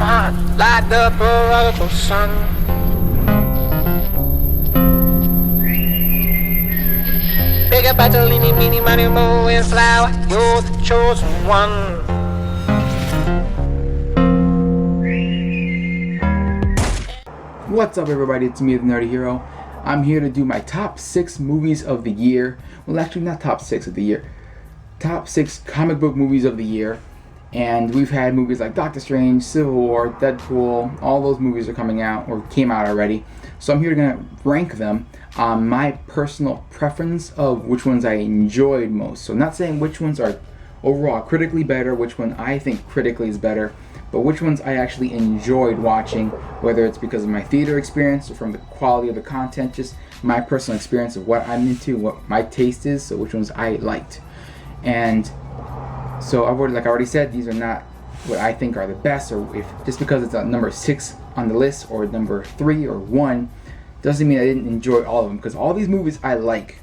heart, light the prodigal son. Big up Bartolini, Meanie, Money, Mo, and Flower, you're the chosen one. What's up everybody, it's me, the Nerdy Hero. I'm here to do my top 6 movies of the year. Well, actually not top 6 of the year. Top 6 comic book movies of the year. And we've had movies like Doctor Strange, Civil War, Deadpool. All those movies are coming out, or came out already. So I'm here to rank them on my personal preference of which ones I enjoyed most. So I'm not saying which ones are overall critically better, which one I think critically is better, but which ones I actually enjoyed watching, whether it's because of my theater experience or from the quality of the content, just my personal experience of what I'm into, what my taste is, so which ones I liked. And so I already said, these are not what I think are the best, or if just because it's a number 6 on the list or number 3 or 1 doesn't mean I didn't enjoy all of them, because all these movies I like.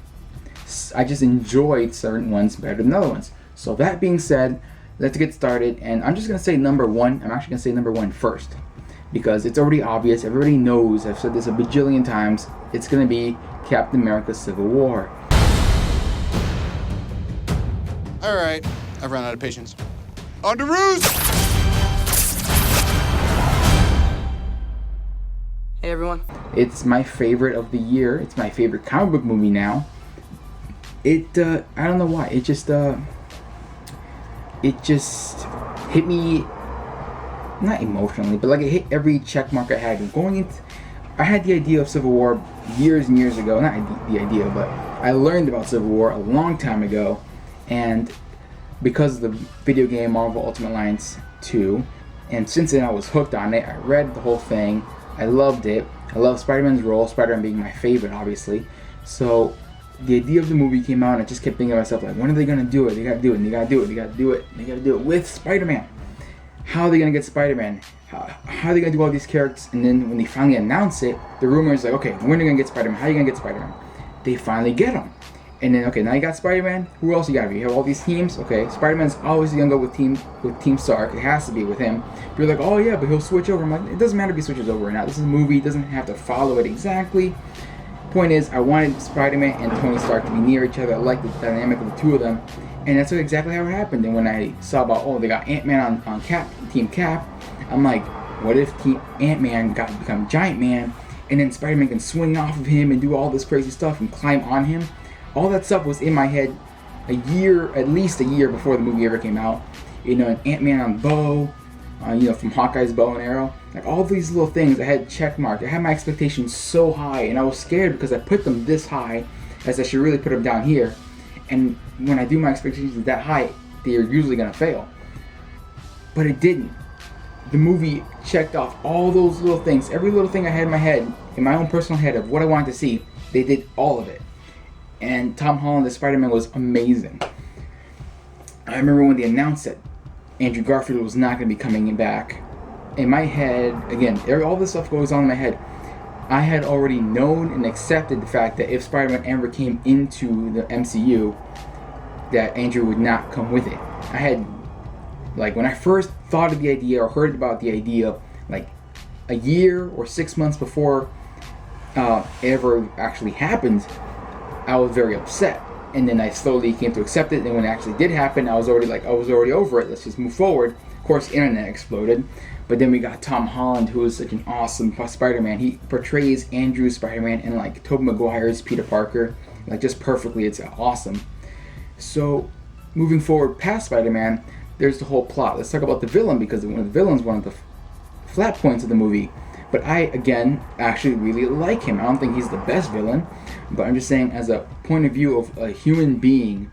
I just enjoyed certain ones better than other ones. So that being said, let's get started, and I'm just going to say number 1. I'm actually going to say number 1 first, because it's already obvious, everybody knows, I've said this a bajillion times, it's going to be Captain America Civil War. Alright, I've run out of patience. On to roost! Hey everyone. It's my favorite of the year, it's my favorite comic book movie now. I don't know why, it just hit me, not emotionally, but like it hit every check mark I had. I had the idea of Civil War years and years ago, not the idea, but I learned about Civil War a long time ago, and because of the video game Marvel Ultimate Alliance 2, and since then I was hooked on it. I read the whole thing, I loved it, I love Spider-Man's role, Spider-Man being my favorite obviously, so the idea of the movie came out and I just kept thinking to myself, like, when are they going to do it? They got to do it, and they got to do it, they got to do it, and they got to do it with Spider-Man. How are they going to get Spider-Man? How are they going to do all these characters? And then when they finally announce it, the rumor is like, okay, when are they going to get Spider-Man? How are you going to get Spider-Man? They finally get him. And then, okay, now you got Spider-Man. Who else you got? You have all these teams. Okay, Spider-Man's always going to go with Team Stark. It has to be with him. But you're like, oh yeah, but he'll switch over. I'm like, it doesn't matter if he switches over or not. This is a movie. It doesn't have to follow it exactly. Point is, I wanted Spider-Man and Tony Stark to be near each other. I liked the dynamic of the two of them, and that's exactly how it happened. And when I saw about, oh, they got Ant-Man on Team Cap, I'm like, what if Ant-Man become Giant Man, and then Spider-Man can swing off of him and do all this crazy stuff and climb on him? All that stuff was in my head at least a year before the movie ever came out. You know, an Ant-Man on bow, from Hawkeye's bow and arrow. Like all these little things I had check marked. I had my expectations so high, and I was scared because I put them this high, as I should really put them down here. And when I do my expectations that high, they're usually going to fail. But it didn't. The movie checked off all those little things. Every little thing I had in my head, in my own personal head of what I wanted to see, they did all of it. And Tom Holland as Spider-Man was amazing. I remember when they announced that Andrew Garfield was not going to be coming back. In my head, again, all this stuff goes on in my head. I had already known and accepted the fact that if Spider-Man ever came into the MCU, that Andrew would not come with it. I had, like, when I first thought of the idea or heard about the idea, like a year or 6 months before it ever actually happened, I was very upset. And then I slowly came to accept it, and when it actually did happen, I was already over it. Let's just move forward. Of course, the internet exploded, but then we got Tom Holland, who is such an awesome Spider-Man. He portrays Andrew's Spider-Man and like Tobey Maguire's Peter Parker, like just perfectly. It's awesome. So, moving forward past Spider-Man, there's the whole plot. Let's talk about the villain, because one of the flat points of the movie. But I, again, actually really like him. I don't think he's the best villain, but I'm just saying as a point of view of a human being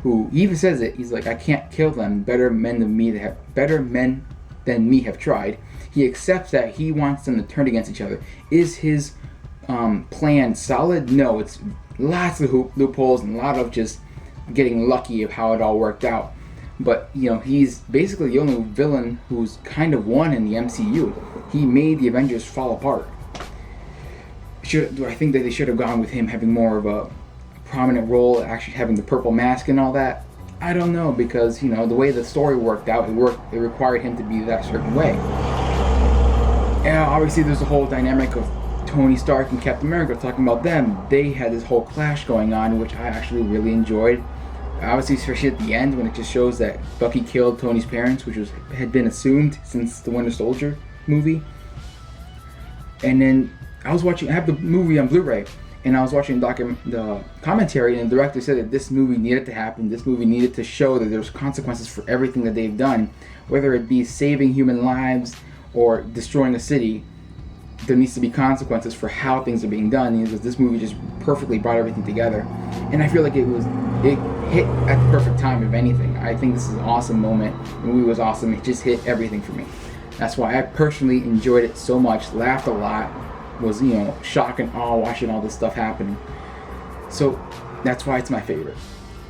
who, he even says it, he's like, I can't kill them, better men than me have tried. He accepts that he wants them to turn against each other. Is his plan solid? No, it's lots of loopholes and a lot of just getting lucky of how it all worked out. But, he's basically the only villain who's kind of won in the MCU. He made the Avengers fall apart. Do I think that they should have gone with him having more of a prominent role, actually having the purple mask and all that? I don't know, because, the way the story worked out, it required him to be that certain way. Yeah, obviously there's a whole dynamic of Tony Stark and Captain America, talking about them. They had this whole clash going on, which I actually really enjoyed. Obviously, especially at the end when it just shows that Bucky killed Tony's parents, which had been assumed since the Winter Soldier movie. And then I have the movie on Blu-ray, and I was watching the commentary, and the director said that this movie needed to happen. This movie needed to show that there's consequences for everything that they've done, whether it be saving human lives or destroying a city. There needs to be consequences for how things are being done, because this movie just perfectly brought everything together. And I feel like it hit at the perfect time, if anything. I think this is an awesome moment. The movie was awesome. It just hit everything for me. That's why I personally enjoyed it so much, laughed a lot, was, shock and awe watching all this stuff happening. So that's why it's my favorite.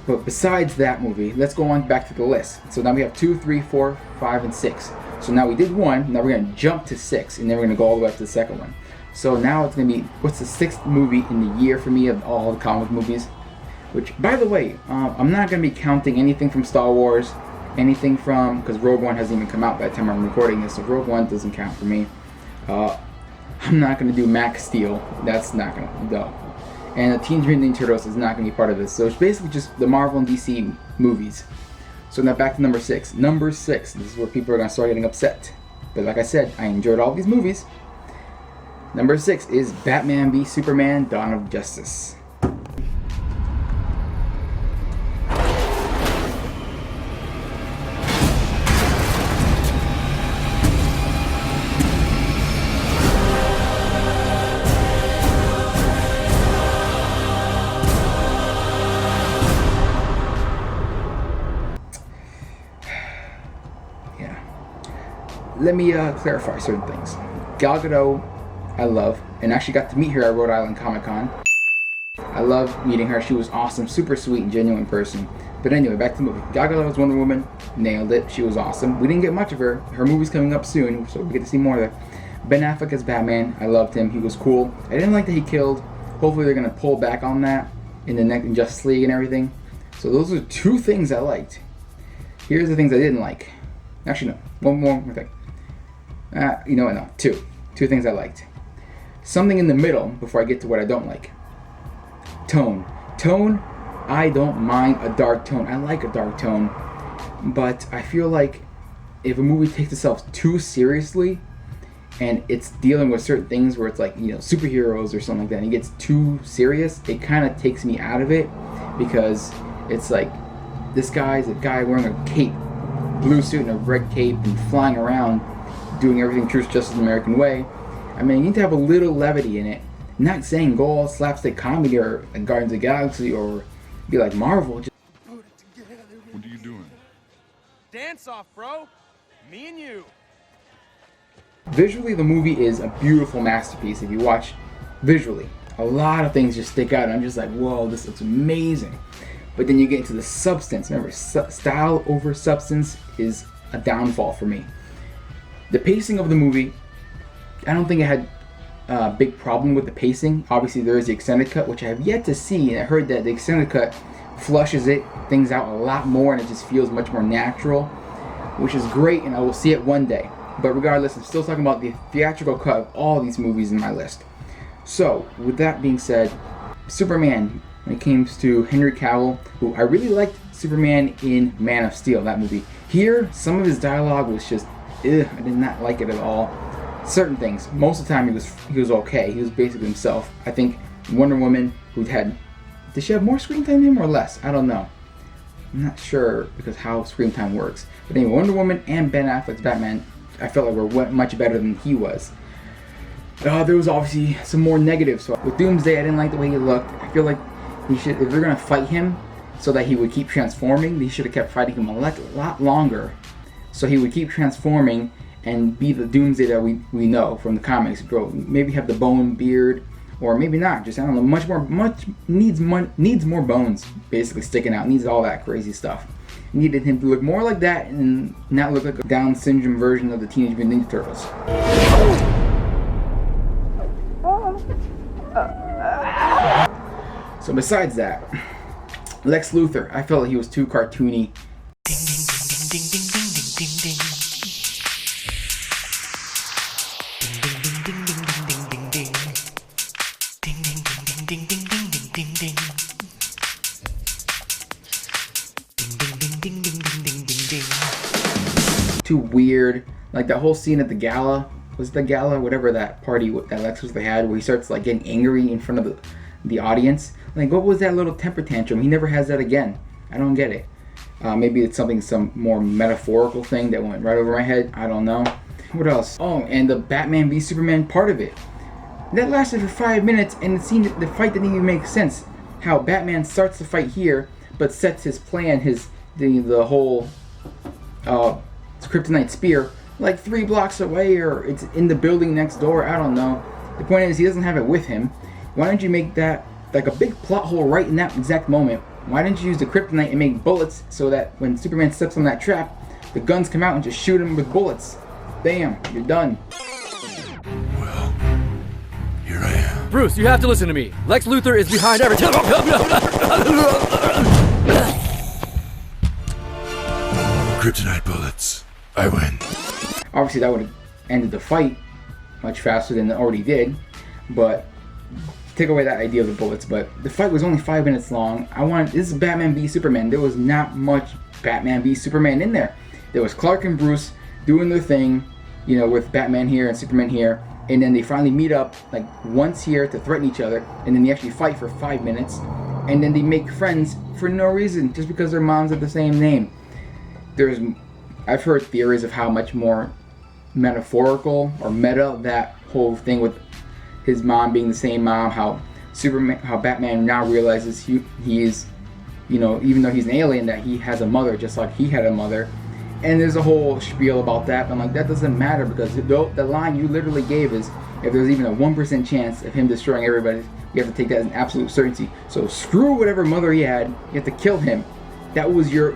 But besides that movie, let's go on back to the list. So now we have 2, 3, 4, 5, and 6. So now we did 1, now we're going to jump to 6, and then we're going to go all the way up to the second one. So now it's going to be, what's the 6th movie in the year for me of all the comic movies? Which, by the way, I'm not going to be counting anything from Star Wars, anything from, because Rogue One hasn't even come out by the time I'm recording this, so Rogue One doesn't count for me. I'm not going to do Max Steel, that's not going to, no. And the Teenage Mutant Ninja Turtles is not going to be part of this, so it's basically just the Marvel and DC movies. So now back to number 6. Number 6, this is where people are going to start getting upset. But like I said, I enjoyed all these movies. Number 6 is Batman v Superman: Dawn of Justice. Let me clarify certain things. Gal Gadot, I love, and actually got to meet her at Rhode Island Comic Con. I love meeting her. She was awesome, super sweet and genuine person. But anyway, back to the movie. Gal Gadot was Wonder Woman, nailed it. She was awesome. We didn't get much of her. Her movie's coming up soon, so we get to see more of that. Ben Affleck as Batman, I loved him. He was cool. I didn't like that he killed. Hopefully they're gonna pull back on that in the next Justice League and everything. So those are 2 things I liked. Here's the things I didn't like. Actually, no. One more thing. You know what? No, 2 things I liked. Something in the middle before I get to what I don't like. Tone. I don't mind a dark tone. I like a dark tone, but I feel like if a movie takes itself too seriously and it's dealing with certain things where it's like, superheroes or something like that, and it gets too serious, it kind of takes me out of it, because it's like, this guy's a guy wearing a cape, blue suit and a red cape, and flying around doing everything truth, justice, American way. I mean, you need to have a little levity in it. Not saying go all slapstick comedy or like Guardians of the Galaxy or be like Marvel. Just What are you doing? Dance off, bro. Me and you. Visually, the movie is a beautiful masterpiece. If you watch visually, a lot of things just stick out. I'm just like, whoa, this looks amazing. But then you get into the substance. Remember, style over substance is a downfall for me. The pacing of the movie, I don't think I had a big problem with the pacing. Obviously, there is the extended cut, which I have yet to see, and I heard that the extended cut flushes things out a lot more, and it just feels much more natural, which is great, and I will see it one day. But regardless, I'm still talking about the theatrical cut of all these movies in my list. So, with that being said, Superman, when it comes to Henry Cavill, who I really liked Superman in Man of Steel, that movie. Here, some of his dialogue was just, I did not like it at all. Certain things. Most of the time he was okay. He was basically himself. I think Wonder Woman, did she have more screen time than him or less? I don't know. I'm not sure because how screen time works. But anyway, Wonder Woman and Ben Affleck's Batman, I felt like were much better than he was. There was obviously some more negatives. So with Doomsday, I didn't like the way he looked. I feel like if they're gonna fight him so that he would keep transforming, they should have kept fighting him a lot longer, so he would keep transforming and be the Doomsday that we know from the comics. Bro, maybe have the bone beard, or maybe not. Just, I don't know, needs more bones basically sticking out. Needs all that crazy stuff. Needed him to look more like that and not look like a Down syndrome version of the Teenage Mutant Ninja Turtles. So besides that, Lex Luthor, I felt like he was too cartoony. too weird. Like that whole scene at the gala, was it the gala, whatever that party that Lex Luthor had, where he starts like getting angry in front of the audience. Like, what was that little temper tantrum? He never has that again. I don't get it. Maybe it's some more metaphorical thing that went right over my head. I don't know. What else? Oh, and the Batman v Superman part of it. That lasted for 5 minutes, and the fight didn't even make sense. How Batman starts the fight here, but sets his plan, the whole kryptonite spear, like 3 blocks away, or it's in the building next door. I don't know. The point is, he doesn't have it with him. Why don't you make that like a big plot hole right in that exact moment? Why didn't you use the kryptonite and make bullets so that when Superman steps on that trap, the guns come out and just shoot him with bullets? Bam, you're done. Well, here I am. Bruce, you have to listen to me. Lex Luthor is behind everything. Kryptonite bullets. I win. Obviously, that would have ended the fight much faster than it already did, but take away that idea of the bullets. But the fight was only 5 minutes long. This is Batman v Superman. There was not much Batman v Superman in there. There was Clark and Bruce doing their thing, with Batman here and Superman here, and then they finally meet up like once here to threaten each other, and then they actually fight for 5 minutes, and then they make friends for no reason, just because their moms have the same name. I've heard theories of how much more metaphorical or meta that whole thing with his mom being the same mom, how Batman now realizes he's, even though he's an alien, that he has a mother just like he had a mother. And there's a whole spiel about that. But I'm like, that doesn't matter, because the line you literally gave is, if there's even a 1% chance of him destroying everybody, you have to take that as an absolute certainty. So screw whatever mother he had, you have to kill him. That was your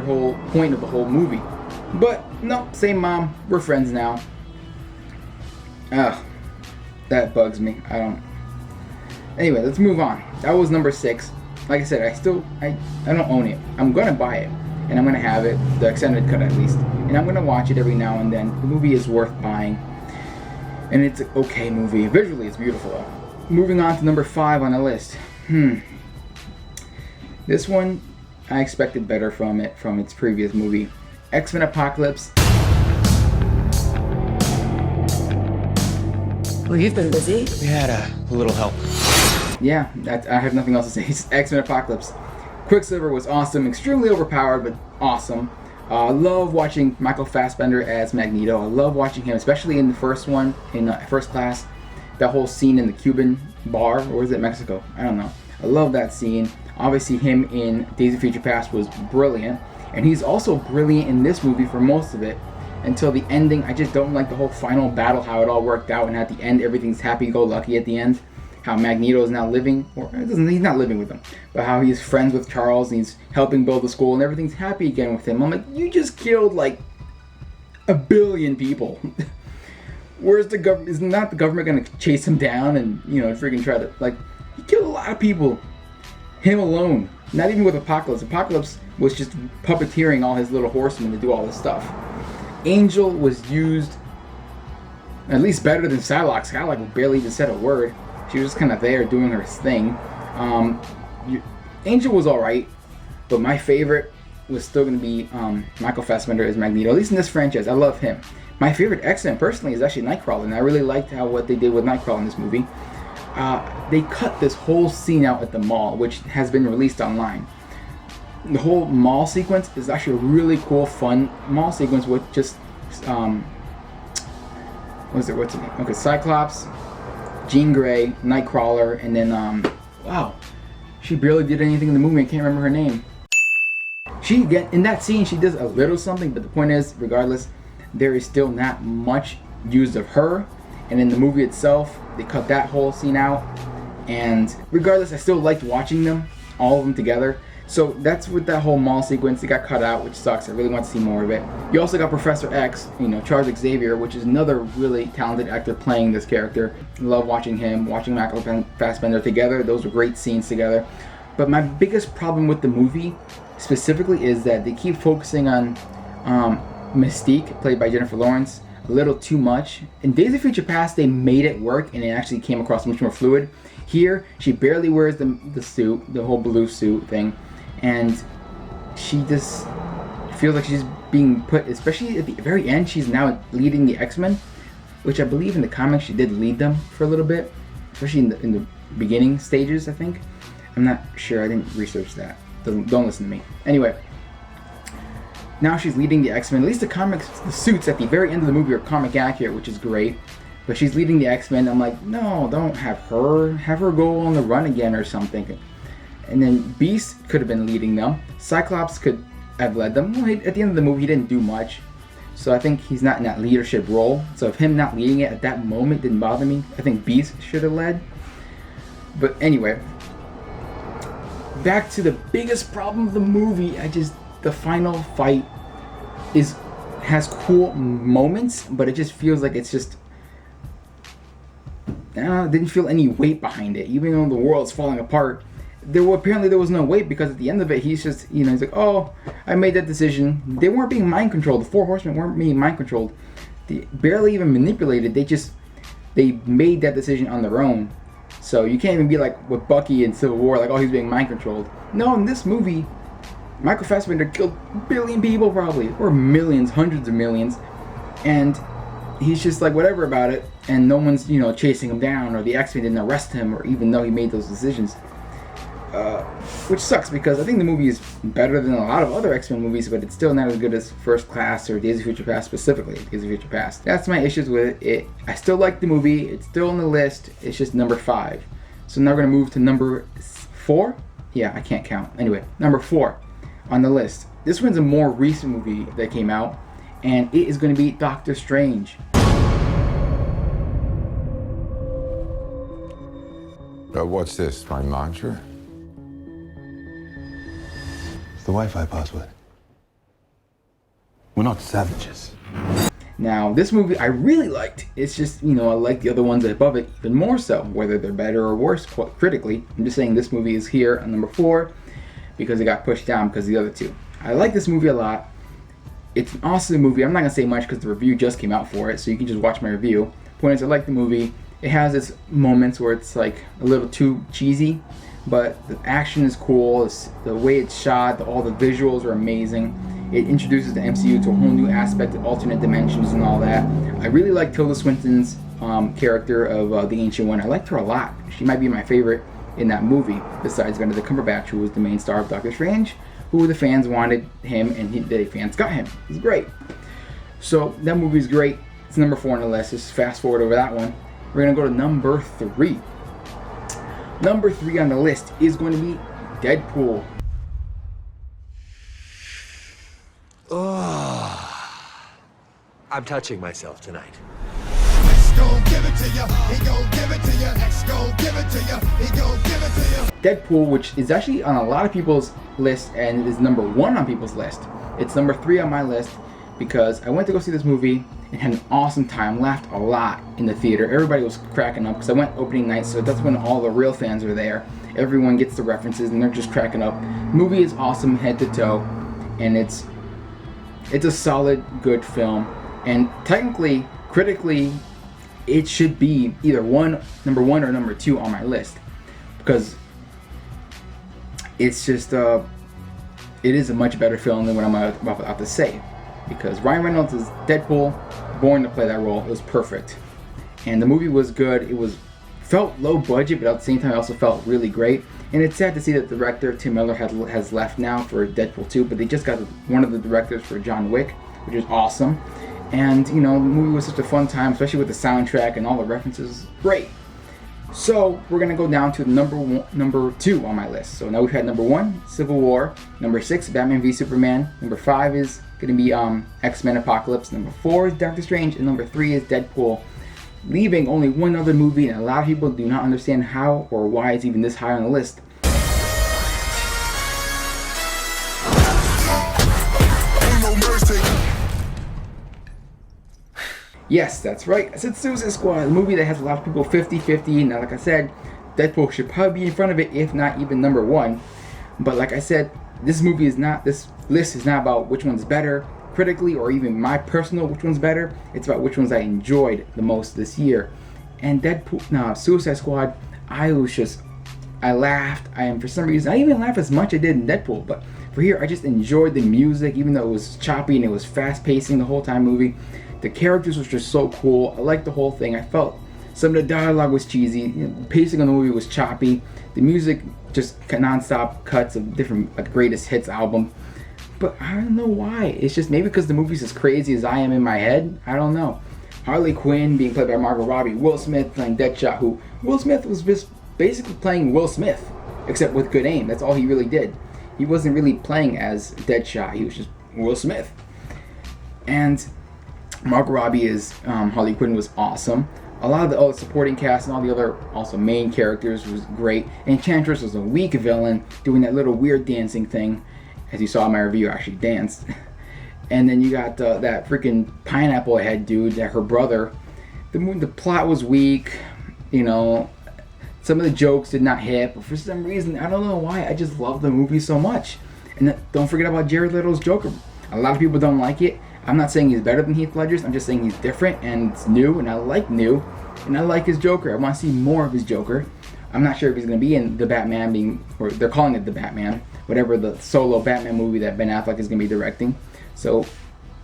whole point of the whole movie. But no, same mom, we're friends now. That bugs me. Anyway, let's move on. That was number 6. Like I said, I don't own it. I'm gonna buy it, and I'm gonna have it, the extended cut at least, and I'm gonna watch it every now and then. The movie is worth buying, and it's an okay movie. Visually, it's beautiful though. Moving on to number 5 on the list. This one, I expected better from its previous movie, X-Men Apocalypse. Well, you've been busy. We had a little help. Yeah, I have nothing else to say. It's X-Men Apocalypse. Quicksilver was awesome, extremely overpowered, but awesome. I love watching Michael Fassbender as Magneto. I love watching him, especially in the first one, in First Class. That whole scene in the Cuban bar, or is it Mexico? I don't know. I love that scene. Obviously, him in Days of Future Past was brilliant, and he's also brilliant in this movie for most of it, until the ending. I just don't like the whole final battle, how it all worked out, and at the end, everything's happy-go-lucky at the end. How Magneto is now living, he's not living with him, but how he's friends with Charles, and he's helping build the school, and everything's happy again with him. I'm like, you just killed like 1 billion people. Where's the government? Is not the government gonna chase him down and freaking try to, like, he killed a lot of people. Him alone. Not even with Apocalypse. Apocalypse was just puppeteering all his little horsemen to do all this stuff. Angel was used at least better than Psylocke. Psylocke barely even said a word. She was just kind of there doing her thing. Angel was alright, but my favorite was still going to be Michael Fassbender as Magneto, at least in this franchise. I love him. My favorite X-Men personally is actually Nightcrawler, and I really liked what they did with Nightcrawler in this movie. They cut this whole scene out at the mall, which has been released online. The whole mall sequence is actually a really cool, fun mall sequence with just what's it? Okay, Cyclops, Jean Grey, Nightcrawler, and then wow, she barely did anything in the movie. I can't remember her name. In that scene, she does a little something, but the point is, regardless, there is still not much used of her. And in the movie itself, they cut that whole scene out. And regardless, I still liked watching them, all of them together. So that's with that whole mall sequence. It got cut out, which sucks. I really want to see more of it. You also got Professor X, Charles Xavier, which is another really talented actor playing this character. Love watching him, watching Michael Fassbender together. Those were great scenes together. But my biggest problem with the movie specifically is that they keep focusing on Mystique, played by Jennifer Lawrence, a little too much. In Days of Future Past, they made it work and it actually came across much more fluid. Here, she barely wears the suit, the whole blue suit thing, and she just feels like she's being put, especially at the very end, she's now leading the X-Men, which I believe in the comics she did lead them for a little bit, especially in the beginning stages, I think. I'm not sure, I didn't research that. Don't listen to me. Anyway, now she's leading the X-Men. At least the comics, the suits at the very end of the movie are comic accurate, which is great. But she's leading the X-Men. I'm like, no, don't have her. Have her go on the run again or something. And then Beast could have been leading them. Cyclops could have led them. Well, at the end of the movie, he didn't do much. So I think he's not in that leadership role. So if him not leading it at that moment didn't bother me, I think Beast should have led. But anyway, back to the biggest problem of the movie. The final fight has cool moments, but it just feels like it's just didn't feel any weight behind it. Even though the world's falling apart, apparently there was no weight, because at the end of it, he's just, he's like, oh, I made that decision. They weren't being mind controlled. The four horsemen weren't being mind controlled. They barely even manipulated. They made that decision on their own. So you can't even be like with Bucky in Civil War, like, oh, he's being mind controlled. No, in this movie, Michael Fassbender killed a billion people probably, or millions, hundreds of millions, and he's just like whatever about it, and no one's chasing him down, or the X-Men didn't arrest him, or even though he made those decisions, which sucks, because I think the movie is better than a lot of other X-Men movies, but it's still not as good as First Class or Days of Future Past, specifically Days of Future Past. That's my issues with it. I still like the movie. It's still on the list. It's just number 5. So now we're gonna move to number 4. Yeah, I can't count. Anyway, number 4 on the list. This one's a more recent movie that came out, and it is going to be Doctor Strange. What's this, my mantra? It's the Wi-Fi password. We're not savages. Now, this movie I really liked. It's just, I like the other ones above it even more so, whether they're better or worse critically. I'm just saying this movie is here on number 4 because it got pushed down because of the other two. I like this movie a lot. It's an awesome movie. I'm not going to say much because the review just came out for it, so you can just watch my review. Point is, I like the movie. It has its moments where it's like a little too cheesy, but the action is cool. The way it's shot, all the visuals are amazing. It introduces the MCU to a whole new aspect of alternate dimensions and all that. I really like Tilda Swinton's character of the Ancient One. I liked her a lot. She might be my favorite in that movie, besides Benedict Cumberbatch, who was the main star of Doctor Strange, who the fans wanted him, and the fans got him. He's great. So that movie's great. It's number 4 on the list. Just fast forward over that one. We're going to go to number 3. Number 3 on the list is going to be Deadpool. I'm touching myself tonight. Deadpool, which is actually on a lot of people's list and it is number 1 on people's list. It's number 3 on my list because I went to go see this movie and had an awesome time. Laughed a lot in the theater. Everybody was cracking up because I went opening night, so that's when all the real fans are there. Everyone gets the references and they're just cracking up. The movie is awesome head to toe, and it's a solid, good film. And technically, critically, it should be either number 1 or number 2 on my list, because it's just it is a much better film than what I'm about to say. Because Ryan Reynolds is Deadpool, born to play that role. It was perfect, and the movie was good. Felt low budget, but at the same time, it also felt really great. And it's sad to see that the director Tim Miller has left now for Deadpool 2, but they just got one of the directors for John Wick, which is awesome. And the movie was such a fun time, especially with the soundtrack and all the references. Great. So we're gonna go down to number 2 on my list. So now we've had number 1, Civil War. Number 6, Batman v Superman. Number 5 is gonna be X-Men Apocalypse. Number 4 is Doctor Strange, and number 3 is Deadpool. Leaving only one other movie, and a lot of people do not understand how or why it's even this high on the list. Yes, that's right. I said Suicide Squad, a movie that has a lot of people 50-50. Now, like I said, Deadpool should probably be in front of it, if not even number 1. But like I said, this list is not about which one's better critically, or even my personal which one's better. It's about which ones I enjoyed the most this year. And Suicide Squad, I laughed. For some reason, I didn't even laugh as much as I did in Deadpool, but For here, I just enjoyed the music, even though it was choppy and it was fast-pacing the whole time movie. The characters was just so cool. I liked the whole thing. I felt some of the dialogue was cheesy. You know, the pacing of the movie was choppy. The music just non-stop cuts of different greatest hits album. But I don't know why. It's just maybe because the movie's as crazy as I am in my head. I don't know. Harley Quinn being played by Margot Robbie. Will Smith playing Deadshot, who Will Smith was just basically playing Will Smith, except with good aim. That's all he really did. He wasn't really playing as Deadshot. He was just Will Smith. And Margot Robbie as Harley Quinn was awesome. A lot of the other supporting cast and all the other also main characters was great. Enchantress was a weak villain doing that little weird dancing thing. As you saw in my review, I actually danced. And then you got that freaking pineapple head dude, that her brother. The plot was weak, you know. Some of the jokes did not hit, but for some reason, I don't know why, I just love the movie so much. And don't forget about Jared Leto's Joker. A lot of people don't like it. I'm not saying he's better than Heath Ledger's. I'm just saying he's different and it's new, and I like new, and I like his Joker. I want to see more of his Joker. I'm not sure if he's going to be in the Batman or they're calling it the Batman, whatever the solo Batman movie that Ben Affleck is going to be directing. So,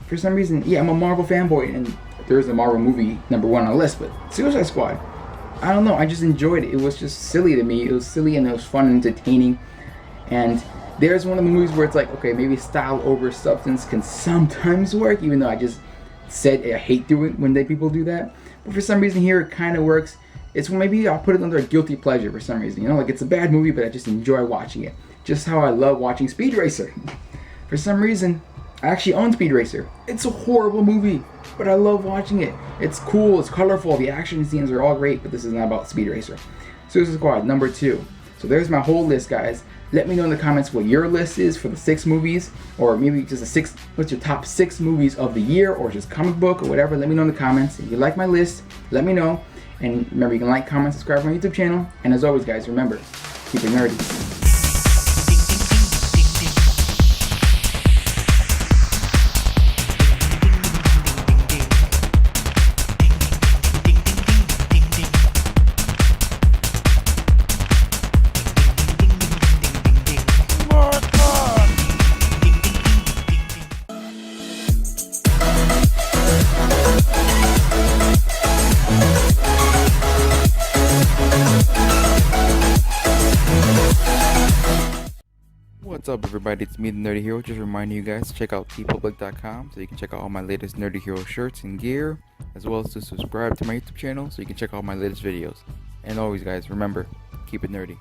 for some reason, yeah, I'm a Marvel fanboy, and there's a Marvel movie #1 on the list, but Suicide Squad, I don't know, I just enjoyed it. It was just silly to me. It was silly and it was fun and entertaining. And there's one of the movies where it's like, okay, maybe style over substance can sometimes work, even though I just said I hate doing when people do that. But for some reason here, it kind of works. It's maybe I'll put it under a guilty pleasure for some reason. You know, like it's a bad movie, but I just enjoy watching it. Just how I love watching Speed Racer. For some reason, I actually own Speed Racer. It's a horrible movie, but I love watching it. It's cool, it's colorful, the action scenes are all great, but this is not about Speed Racer. Suicide Squad, #2. So there's my whole list, guys. Let me know in the comments what your list is for the 6 movies, or maybe just what's your top 6 movies of the year, or just comic book, or whatever. Let me know in the comments. If you like my list, let me know. And remember, you can like, comment, subscribe to my YouTube channel. And as always, guys, remember, keep it nerdy. What's up, everybody? It's me, the Nerdy Hero. Just reminding you guys to check out TeePublic.com so you can check out all my latest Nerdy Hero shirts and gear, as well as to subscribe to my YouTube channel so you can check out my latest videos. And always, guys, remember, keep it nerdy.